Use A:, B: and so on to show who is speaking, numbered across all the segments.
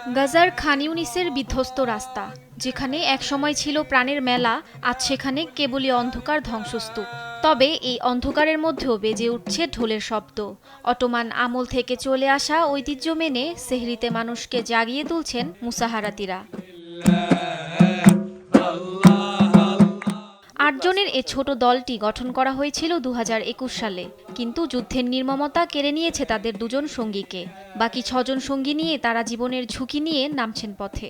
A: গাজার খান ইউনিসের বিধ্বস্ত রাস্তা, যেখানে একসময় ছিল প্রাণের মেলা, আজ সেখানে কেবলই অন্ধকার ধ্বংসস্তূপ। তবে এই অন্ধকারের মধ্যেও বেজে উঠছে ঢোলের শব্দ। অটোমান আমল থেকে চলে আসা ঐতিহ্য মেনে সেহরিতে মানুষকে জাগিয়ে তুলছেন মুসাহারাতিরা। ৮ জনের এ ছোট দলটি গঠন করা হয়েছিল ২০২১ সালে, কিন্তু যুদ্ধের নির্মমতা কেড়ে নিয়েছে তাদের দুজন সঙ্গীকে। বাকি ৬ জন সঙ্গী নিয়ে তারা জীবনের ঝুঁকি নিয়ে নামছেন পথে।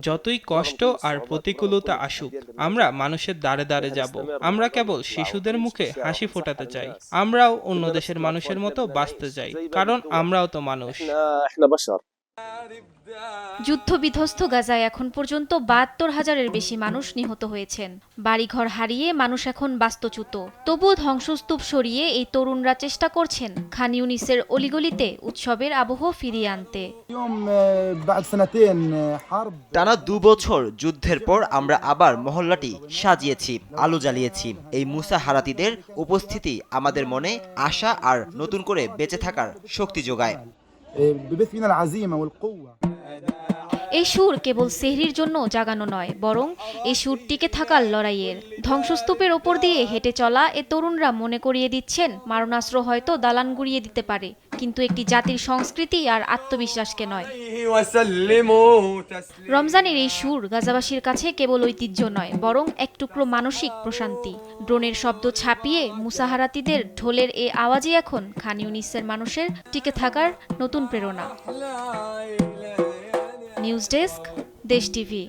B: যতই কষ্ট আর প্রতিকূলতা আসুক, আমরা মানুষের দ্বারে দ্বারে যাব। আমরা কেবল শিশুদের মুখে হাসি ফোটাতে চাই। আমরাও অন্য দেশের মানুষের মতো বাঁচতে চাই, কারণ আমরাও তো মানুষ।
A: যুদ্ধবিধ্বস্ত গাজায় এখন পর্যন্ত ৭২,০০০-এর বেশি মানুষ নিহত হয়েছেন। বাড়িঘর হারিয়ে মানুষ এখন বাস্তুচ্যুত। তবুও ধ্বংসস্তূপ সরিয়ে এই তরুণরা চেষ্টা করছেন খান ইউনিসের অলিগলিতে উৎসবের আবহ ফিরিয়ে আনতে।
C: টানা ২ বছর যুদ্ধের পর আমরা আবার মহল্লাটি সাজিয়েছি, আলো জ্বালিয়েছি। এই মুসাহারাতিদের উপস্থিতি আমাদের মনে আশা আর নতুন করে বেঁচে থাকার শক্তি যোগায়।
A: এই সুর কেবল সেহরির জন্য জাগানো নয়, বরং এই সুর টিকে থাকার লড়াইয়ের। ধ্বংসস্তূপের ওপর দিয়ে হেঁটে চলা এ তরুণরা মনে করিয়ে দিচ্ছেন, মারণাস্ত্র হয়তো দালান গুড়িয়ে দিতে পারে, কিন্তু একটি জাতির সংস্কৃতি আর আত্মবিশ্বাসকে নয়। রমজানের এই সুর গাজাবাসীর কাছে কেবল ঐতিহ্য নয়, বরং এক টুকরো মানসিক প্রশান্তি। ড্রোনের শব্দ ছাপিয়ে মুসাহারাতিদের ঢোলের এ আওয়াজই এখন খান ইউনিসের মানুষের টিকে থাকার নতুন প্রেরণা। নিউজ ডেস্ক, দেশ টিভি।